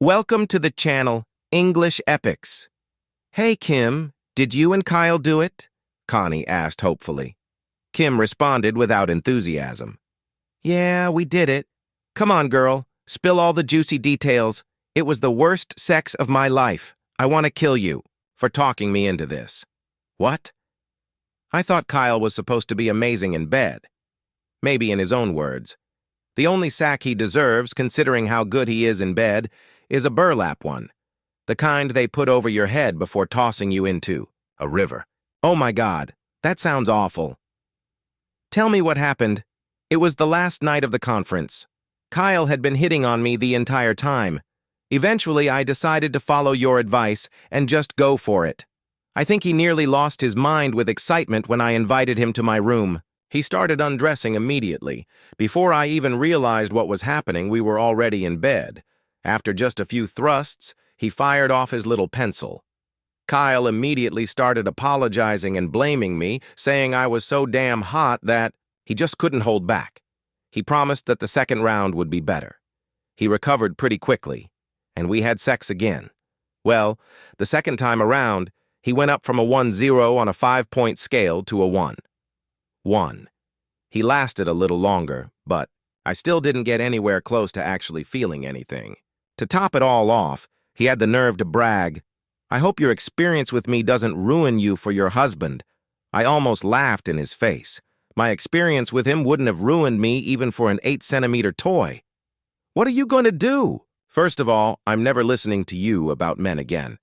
Welcome to the channel, English Epics. Hey, Kim, did you and Kyle do it? Connie asked hopefully. Kim responded without enthusiasm. Yeah, we did it. Come on, girl, spill all the juicy details. It was the worst sex of my life. I want to kill you for talking me into this. What? I thought Kyle was supposed to be amazing in bed. Maybe in his own words. The only sack he deserves, considering how good he is in bed, is a burlap one, the kind they put over your head before tossing you into a river. Oh my God, that sounds awful. Tell me what happened. It was the last night of the conference. Kyle had been hitting on me the entire time. Eventually, I decided to follow your advice and just go for it. I think he nearly lost his mind with excitement when I invited him to my room. He started undressing immediately. Before I even realized what was happening, we were already in bed. After just a few thrusts, he fired off his little pencil. Kyle immediately started apologizing and blaming me, saying I was so damn hot that he just couldn't hold back. He promised that the second round would be better. He recovered pretty quickly, and we had sex again. Well, the second time around, he went up from a 1-0 on a 5-point scale to a 1. 1. He lasted a little longer, but I still didn't get anywhere close to actually feeling anything. To top it all off, he had the nerve to brag, I hope your experience with me doesn't ruin you for your husband. I almost laughed in his face. My experience with him wouldn't have ruined me even for an 8-centimeter toy. What are you going to do? First of all, I'm never listening to you about men again.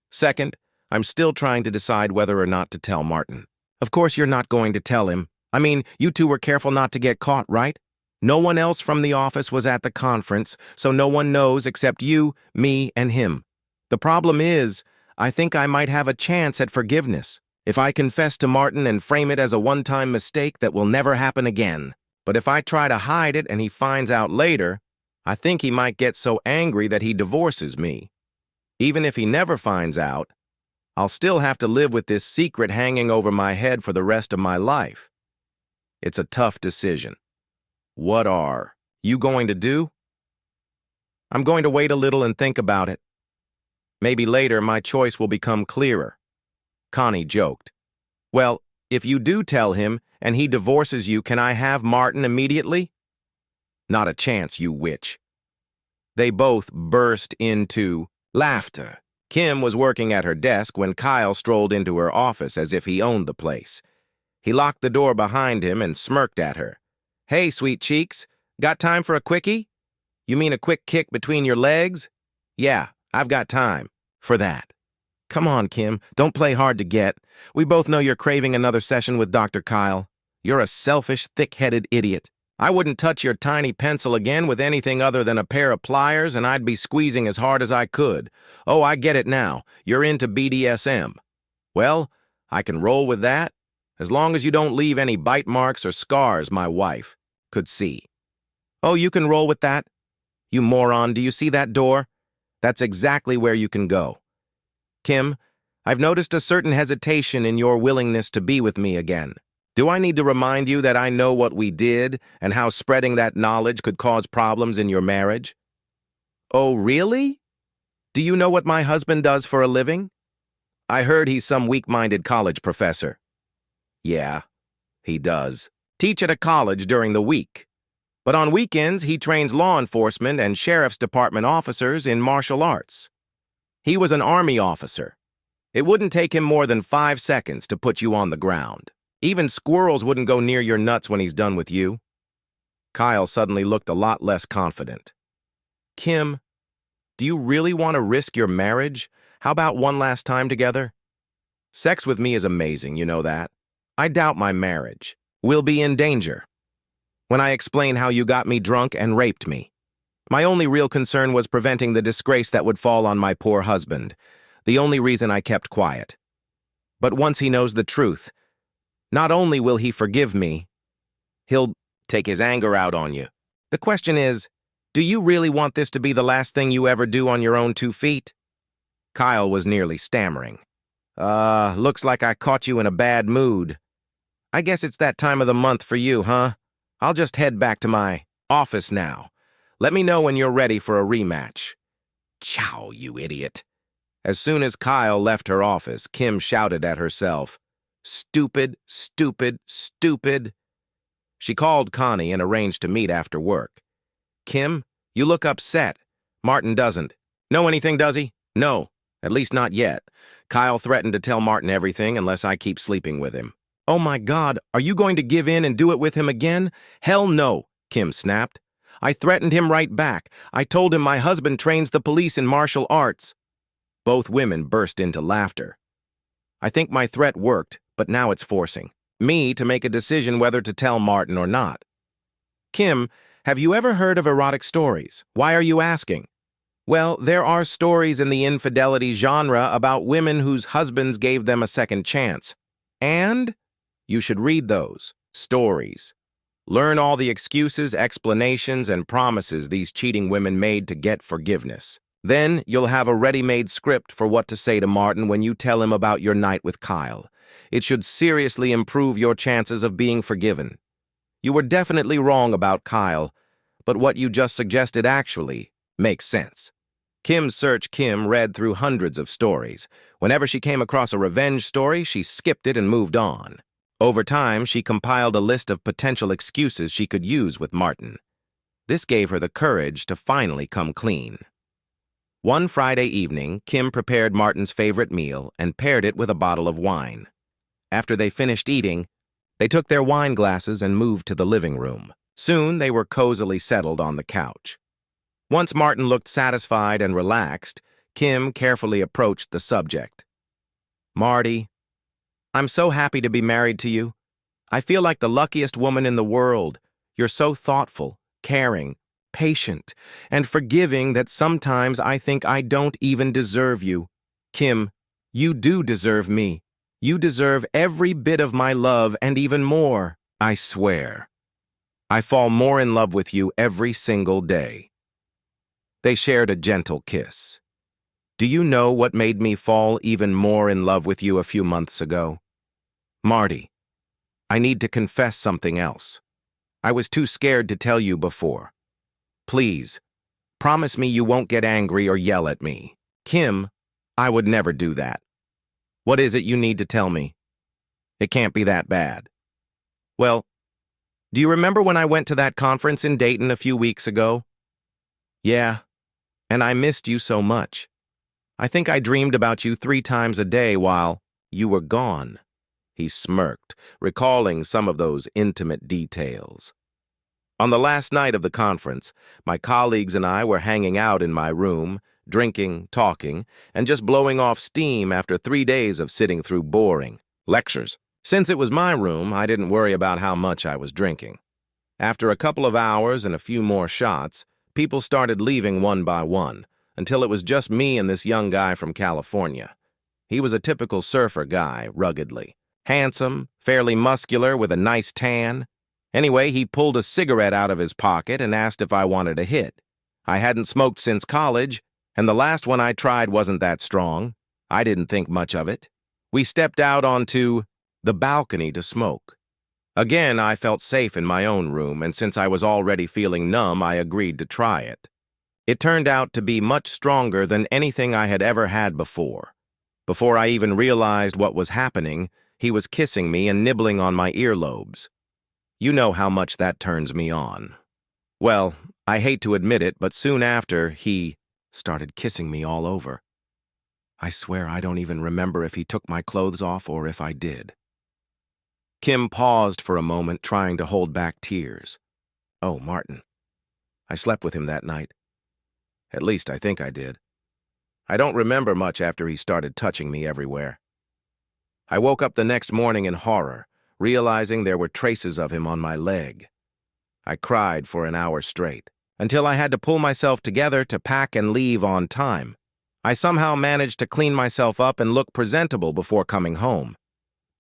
Second, I'm still trying to decide whether or not to tell Martin. Of course you're not going to tell him. I mean, you two were careful not to get caught, right? No one else from the office was at the conference, so no one knows except you, me, and him. The problem is, I think I might have a chance at forgiveness if I confess to Martin and frame it as a one-time mistake that will never happen again. But if I try to hide it and he finds out later, I think he might get so angry that he divorces me. Even if he never finds out, I'll still have to live with this secret hanging over my head for the rest of my life. It's a tough decision. What are you going to do? I'm going to wait a little and think about it. Maybe later my choice will become clearer. Connie joked. Well, if you do tell him and he divorces you, can I have Martin immediately? Not a chance, you witch. They both burst into laughter. Kim was working at her desk when Kyle strolled into her office as if he owned the place. He locked the door behind him and smirked at her. Hey, sweet cheeks, got time for a quickie? You mean a quick kick between your legs? Yeah, I've got time for that. Come on, Kim, don't play hard to get. We both know you're craving another session with Dr. Kyle. You're a selfish, thick-headed idiot. I wouldn't touch your tiny pencil again with anything other than a pair of pliers, and I'd be squeezing as hard as I could. Oh, I get it now. You're into BDSM. Well, I can roll with that, as long as you don't leave any bite marks or scars my wife could see. Oh, you can roll with that? You moron, do you see that door? That's exactly where you can go. Kim, I've noticed a certain hesitation in your willingness to be with me again. Do I need to remind you that I know what we did and how spreading that knowledge could cause problems in your marriage? Oh, really? Do you know what my husband does for a living? I heard he's some weak-minded college professor. Yeah, he does. Teach at a college during the week. But on weekends, he trains law enforcement and sheriff's department officers in martial arts. He was an army officer. It wouldn't take him more than 5 seconds to put you on the ground. Even squirrels wouldn't go near your nuts when he's done with you. Kyle suddenly looked a lot less confident. Kim, do you really want to risk your marriage? How about one last time together? Sex with me is amazing, you know that. I doubt my marriage will be in danger. When I explain how you got me drunk and raped me, my only real concern was preventing the disgrace that would fall on my poor husband, the only reason I kept quiet. But once he knows the truth, not only will he forgive me, he'll take his anger out on you. The question is, do you really want this to be the last thing you ever do on your own 2 feet? Kyle was nearly stammering. Looks like I caught you in a bad mood. I guess it's that time of the month for you, huh? I'll just head back to my office now. Let me know when you're ready for a rematch. Chow, you idiot. As soon as Kyle left her office, Kim shouted at herself, "Stupid, stupid, stupid." She called Connie and arranged to meet after work. "Kim, you look upset. Martin doesn't. Know anything, does he?" "No, at least not yet. Kyle threatened to tell Martin everything unless I keep sleeping with him." "Oh my God, are you going to give in and do it with him again?" "Hell no," Kim snapped. "I threatened him right back. I told him my husband trains the police in martial arts." Both women burst into laughter. "I think my threat worked, but now it's forcing me to make a decision whether to tell Martin or not." "Kim, have you ever heard of erotic stories? Why are you asking?" "Well, there are stories in the infidelity genre about women whose husbands gave them a second chance. And you should read those stories. Learn all the excuses, explanations, and promises these cheating women made to get forgiveness. Then you'll have a ready-made script for what to say to Martin when you tell him about your night with Kyle. It should seriously improve your chances of being forgiven. You were definitely wrong about Kyle, but what you just suggested actually makes sense." Kim read through hundreds of stories. Whenever she came across a revenge story, she skipped it and moved on. Over time, she compiled a list of potential excuses she could use with Martin. This gave her the courage to finally come clean. One Friday evening, Kim prepared Martin's favorite meal and paired it with a bottle of wine. After they finished eating, they took their wine glasses and moved to the living room. Soon, they were cozily settled on the couch. Once Martin looked satisfied and relaxed, Kim carefully approached the subject. "Marty, I'm so happy to be married to you. I feel like the luckiest woman in the world. You're so thoughtful, caring, patient, and forgiving that sometimes I think I don't even deserve you. Kim, you do deserve me. You deserve every bit of my love and even more. I swear. I fall more in love with you every single day." They shared a gentle kiss. "Do you know what made me fall even more in love with you a few months ago? Marty, I need to confess something else. I was too scared to tell you before. Please, promise me you won't get angry or yell at me." "Kim, I would never do that. What is it you need to tell me? It can't be that bad." "Well, do you remember when I went to that conference in Dayton a few weeks ago?" "Yeah, and I missed you so much. I think I dreamed about you 3 times a day while you were gone." He smirked, recalling some of those intimate details. "On the last night of the conference, my colleagues and I were hanging out in my room, drinking, talking, and just blowing off steam after 3 days of sitting through boring lectures. Since it was my room, I didn't worry about how much I was drinking. After a couple of hours and a few more shots, people started leaving one by one, until it was just me and this young guy from California. He was a typical surfer guy, ruggedly. Handsome, fairly muscular, with a nice tan. Anyway, he pulled a cigarette out of his pocket and asked if I wanted a hit. I hadn't smoked since college, and the last one I tried wasn't that strong. I didn't think much of it. We stepped out onto the balcony to smoke. Again, I felt safe in my own room, and since I was already feeling numb, I agreed to try it. It turned out to be much stronger than anything I had ever had before. Before I even realized what was happening, he was kissing me and nibbling on my earlobes. You know how much that turns me on. Well, I hate to admit it, but soon after, he started kissing me all over. I swear I don't even remember if he took my clothes off or if I did." Kim paused for a moment, trying to hold back tears. "Oh, Martin. I slept with him that night. At least I think I did. I don't remember much after he started touching me everywhere. I woke up the next morning in horror, realizing there were traces of him on my leg. I cried for an hour straight, until I had to pull myself together to pack and leave on time. I somehow managed to clean myself up and look presentable before coming home.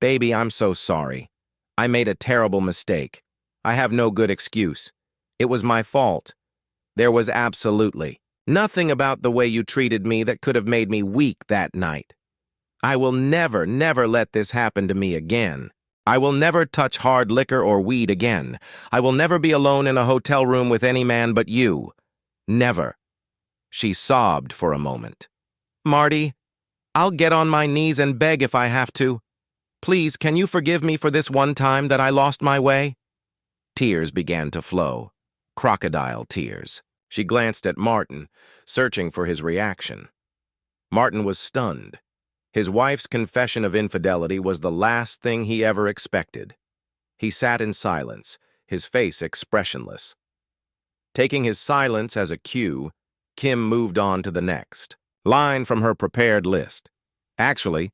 Baby, I'm so sorry. I made a terrible mistake. I have no good excuse. It was my fault. There was absolutely nothing about the way you treated me that could have made me weak that night. I will never, never let this happen to me again. I will never touch hard liquor or weed again. I will never be alone in a hotel room with any man but you. Never. She sobbed for a moment. Marty, I'll get on my knees and beg if I have to. Please, can you forgive me for this one time that I lost my way? Tears began to flow. Crocodile tears. She glanced at Martin, searching for his reaction. Martin was stunned. His wife's confession of infidelity was the last thing he ever expected. He sat in silence, his face expressionless. Taking his silence as a cue, Kim moved on to the next line from her prepared list. Actually,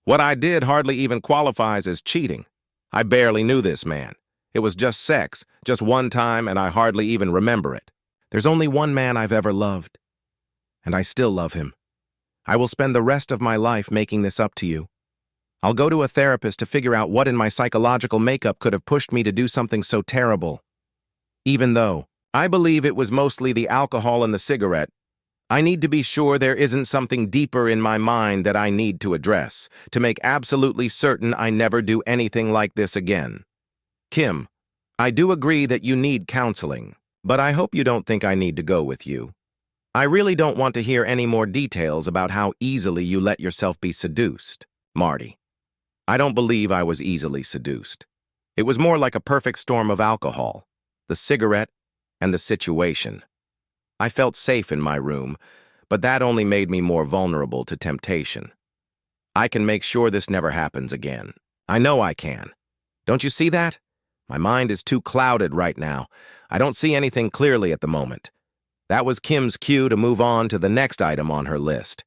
what I did hardly even qualifies as cheating. I barely knew this man. It was just sex, just one time, and I hardly even remember it. There's only one man I've ever loved, and I still love him. I will spend the rest of my life making this up to you. I'll go to a therapist to figure out what in my psychological makeup could have pushed me to do something so terrible. Even though I believe it was mostly the alcohol and the cigarette, I need to be sure there isn't something deeper in my mind that I need to address, to make absolutely certain I never do anything like this again. Kim, I do agree that you need counseling, but I hope you don't think I need to go with you. I really don't want to hear any more details about how easily you let yourself be seduced, Marty. I don't believe I was easily seduced. It was more like a perfect storm of alcohol, the cigarette, and the situation. I felt safe in my room, but that only made me more vulnerable to temptation. I can make sure this never happens again. I know I can. Don't you see that? My mind is too clouded right now. I don't see anything clearly at the moment. That was Kim's cue to move on to the next item on her list.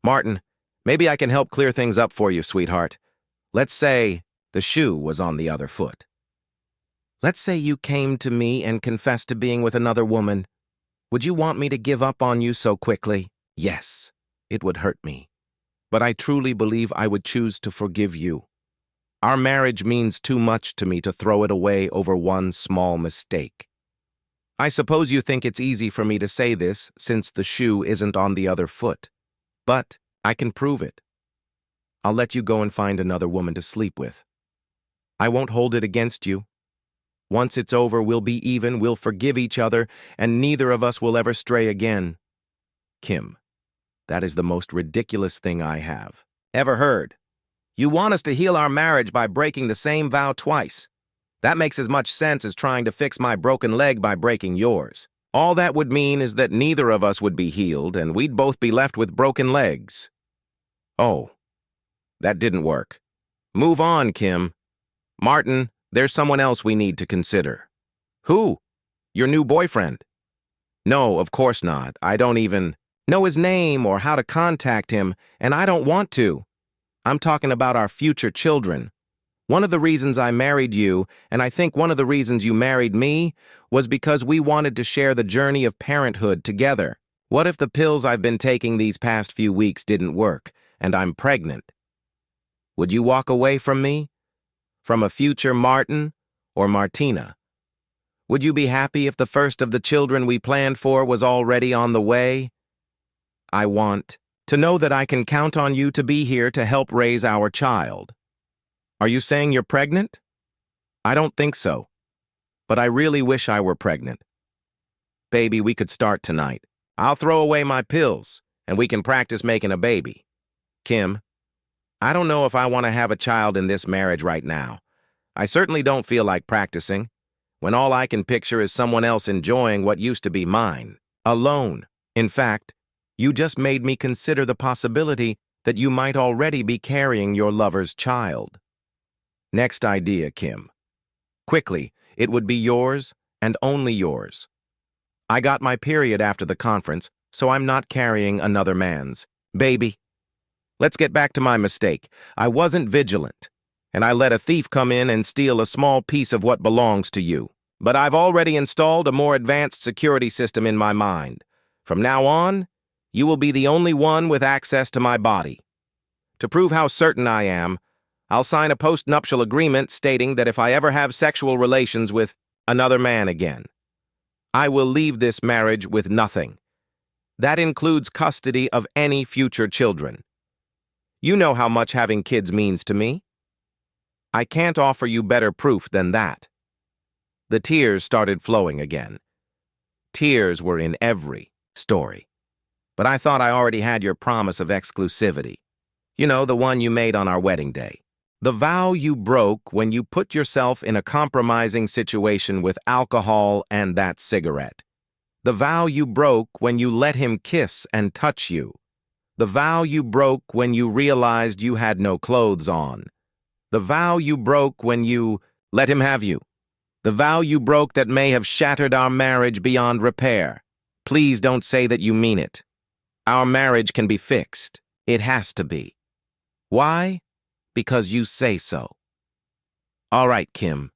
Martin, maybe I can help clear things up for you, sweetheart. Let's say the shoe was on the other foot. Let's say you came to me and confessed to being with another woman. Would you want me to give up on you so quickly? Yes, it would hurt me. But I truly believe I would choose to forgive you. Our marriage means too much to me to throw it away over one small mistake. I suppose you think it's easy for me to say this since the shoe isn't on the other foot. But I can prove it. I'll let you go and find another woman to sleep with. I won't hold it against you. Once it's over, we'll be even, we'll forgive each other, and neither of us will ever stray again. Kim, that is the most ridiculous thing I have ever heard. You want us to heal our marriage by breaking the same vow twice. That makes as much sense as trying to fix my broken leg by breaking yours. All that would mean is that neither of us would be healed, and we'd both be left with broken legs. Oh, that didn't work. Move on, Kim. Martin, there's someone else we need to consider. Who? Your new boyfriend? No, of course not. I don't even know his name or how to contact him, and I don't want to. I'm talking about our future children. One of the reasons I married you, and I think one of the reasons you married me, was because we wanted to share the journey of parenthood together. What if the pills I've been taking these past few weeks didn't work, and I'm pregnant? Would you walk away from me? From a future Martin or Martina? Would you be happy if the first of the children we planned for was already on the way? I want to know that I can count on you to be here to help raise our child. Are you saying you're pregnant? I don't think so, but I really wish I were pregnant. Baby, we could start tonight. I'll throw away my pills, and we can practice making a baby. Kim, I don't know if I want to have a child in this marriage right now. I certainly don't feel like practicing, when all I can picture is someone else enjoying what used to be mine, alone. In fact, you just made me consider the possibility that you might already be carrying your lover's child. Next idea, Kim. Quickly, it would be yours and only yours. I got my period after the conference, so I'm not carrying another man's baby. Let's get back to my mistake. I wasn't vigilant, and I let a thief come in and steal a small piece of what belongs to you. But I've already installed a more advanced security system in my mind. From now on, you will be the only one with access to my body. To prove how certain I am, I'll sign a post-nuptial agreement stating that if I ever have sexual relations with another man again, I will leave this marriage with nothing. That includes custody of any future children. You know how much having kids means to me. I can't offer you better proof than that. The tears started flowing again. Tears were in every story. But I thought I already had your promise of exclusivity. You know, the one you made on our wedding day. The vow you broke when you put yourself in a compromising situation with alcohol and that cigarette. The vow you broke when you let him kiss and touch you. The vow you broke when you realized you had no clothes on. The vow you broke when you let him have you. The vow you broke that may have shattered our marriage beyond repair. Please don't say that you mean it. Our marriage can be fixed. It has to be. Why? Because you say so. All right, Kim.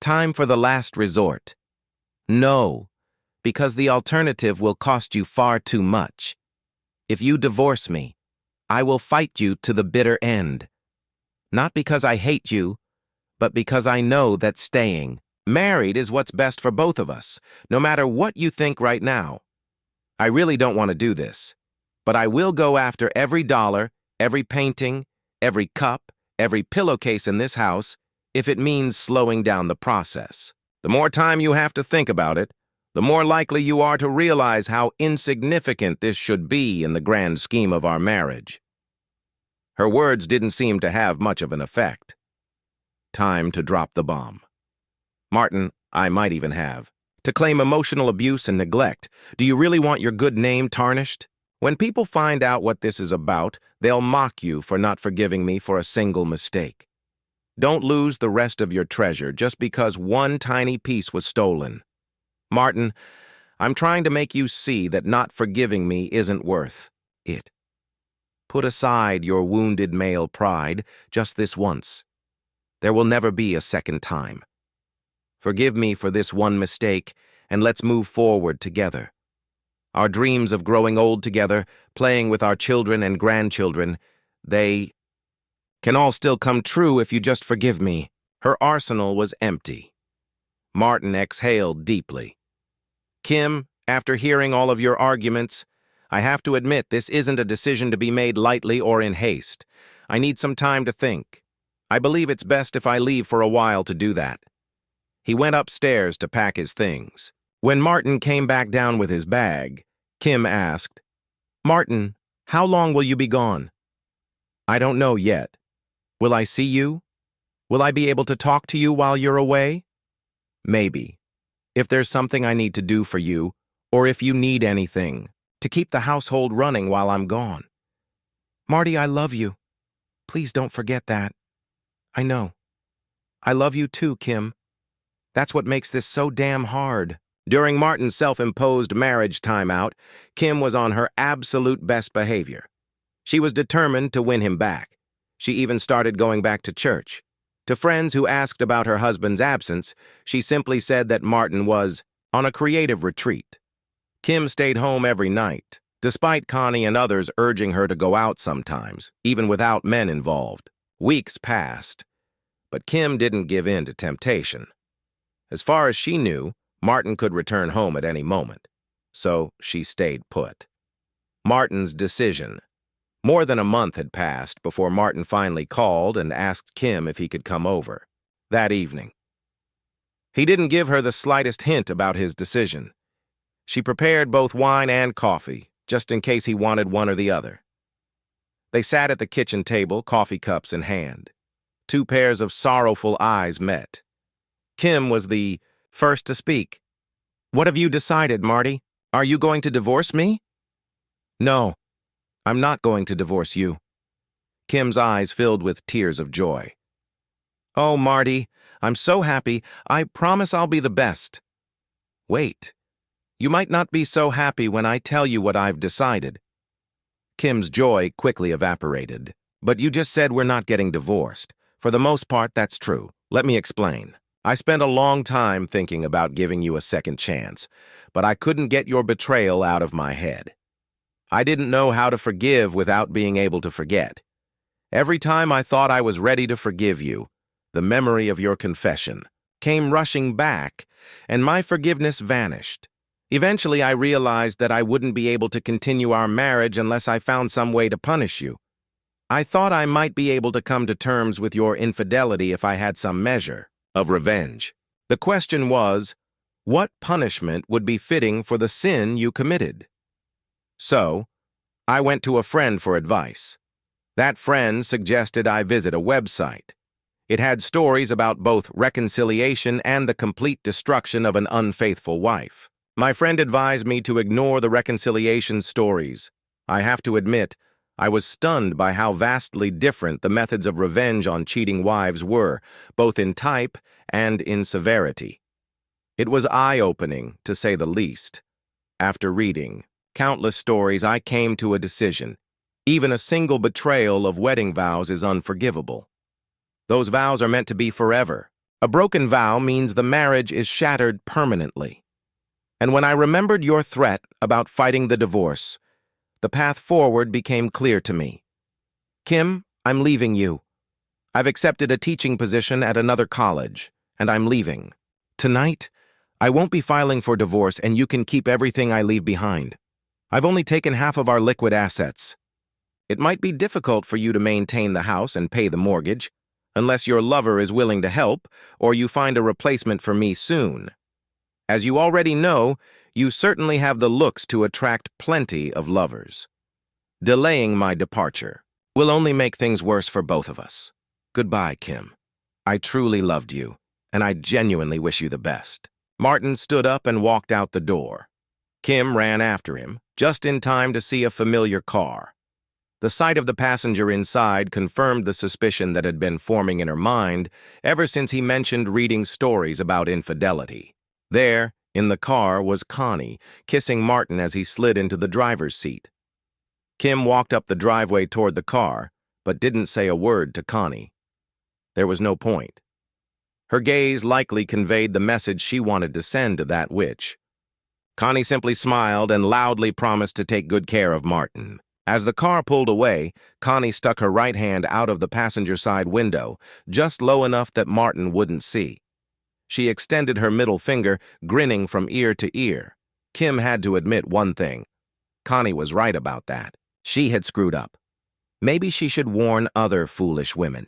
Time for the last resort. No, because the alternative will cost you far too much. If you divorce me, I will fight you to the bitter end. Not because I hate you, but because I know that staying married is what's best for both of us, no matter what you think right now. I really don't want to do this, but I will go after every dollar, every painting, every cup, every pillowcase in this house, if it means slowing down the process. The more time you have to think about it, the more likely you are to realize how insignificant this should be in the grand scheme of our marriage. Her words didn't seem to have much of an effect. Time to drop the bomb. Martin, I might even have. To claim emotional abuse and neglect, do you really want your good name tarnished? When people find out what this is about, they'll mock you for not forgiving me for a single mistake. Don't lose the rest of your treasure just because one tiny piece was stolen. Martin, I'm trying to make you see that not forgiving me isn't worth it. Put aside your wounded male pride just this once. There will never be a second time. Forgive me for this one mistake, and let's move forward together. Our dreams of growing old together, playing with our children and grandchildren, they can all still come true if you just forgive me. Her arsenal was empty. Martin exhaled deeply. Kim, after hearing all of your arguments, I have to admit this isn't a decision to be made lightly or in haste. I need some time to think. I believe it's best if I leave for a while to do that. He went upstairs to pack his things. When Martin came back down with his bag, Kim asked, Martin, how long will you be gone? I don't know yet. Will I see you? Will I be able to talk to you while you're away? Maybe. If there's something I need to do for you, or if you need anything, to keep the household running while I'm gone. Marty, I love you. Please don't forget that. I know. I love you too, Kim. That's what makes this so damn hard. During Martin's self-imposed marriage timeout, Kim was on her absolute best behavior. She was determined to win him back. She even started going back to church. To friends who asked about her husband's absence, she simply said that Martin was on a creative retreat. Kim stayed home every night, despite Connie and others urging her to go out sometimes, even without men involved. Weeks passed, but Kim didn't give in to temptation. As far as she knew, Martin could return home at any moment, so she stayed put. Martin's decision. More than a month had passed before Martin finally called and asked Kim if he could come over. That evening. He didn't give her the slightest hint about his decision. She prepared both wine and coffee, just in case he wanted one or the other. They sat at the kitchen table, coffee cups in hand. Two pairs of sorrowful eyes met. Kim was the first to speak. What have you decided, Marty? Are you going to divorce me? No, I'm not going to divorce you. Kim's eyes filled with tears of joy. Oh, Marty, I'm so happy. I promise I'll be the best. Wait, you might not be so happy when I tell you what I've decided. Kim's joy quickly evaporated. But you just said we're not getting divorced. For the most part, that's true. Let me explain. I spent a long time thinking about giving you a second chance, but I couldn't get your betrayal out of my head. I didn't know how to forgive without being able to forget. Every time I thought I was ready to forgive you, the memory of your confession came rushing back, and my forgiveness vanished. Eventually, I realized that I wouldn't be able to continue our marriage unless I found some way to punish you. I thought I might be able to come to terms with your infidelity if I had some measure of revenge. The question was, what punishment would be fitting for the sin you committed? So, I went to a friend for advice. That friend suggested I visit a website. It had stories about both reconciliation and the complete destruction of an unfaithful wife. My friend advised me to ignore the reconciliation stories. I have to admit, I was stunned by how vastly different the methods of revenge on cheating wives were, both in type and in severity. It was eye-opening, to say the least. After reading countless stories, I came to a decision. Even a single betrayal of wedding vows is unforgivable. Those vows are meant to be forever. A broken vow means the marriage is shattered permanently. And when I remembered your threat about fighting the divorce, the path forward became clear to me. Kim, I'm leaving you. I've accepted a teaching position at another college, and I'm leaving. Tonight, I won't be filing for divorce, and you can keep everything I leave behind. I've only taken half of our liquid assets. It might be difficult for you to maintain the house and pay the mortgage, unless your lover is willing to help or you find a replacement for me soon. As you already know, you certainly have the looks to attract plenty of lovers. Delaying my departure will only make things worse for both of us. Goodbye, Kim. I truly loved you, and I genuinely wish you the best. Martin stood up and walked out the door. Kim ran after him, just in time to see a familiar car. The sight of the passenger inside confirmed the suspicion that had been forming in her mind ever since he mentioned reading stories about infidelity. There, in the car, was Connie, kissing Martin as he slid into the driver's seat. Kim walked up the driveway toward the car, but didn't say a word to Connie. There was no point. Her gaze likely conveyed the message she wanted to send to that witch. Connie simply smiled and loudly promised to take good care of Martin. As the car pulled away, Connie stuck her right hand out of the passenger side window, just low enough that Martin wouldn't see. She extended her middle finger, grinning from ear to ear. Kim had to admit one thing. Connie was right about that. She had screwed up. Maybe she should warn other foolish women.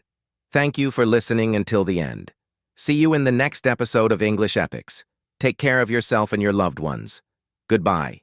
Thank you for listening until the end. See you in the next episode of English Epics. Take care of yourself and your loved ones. Goodbye.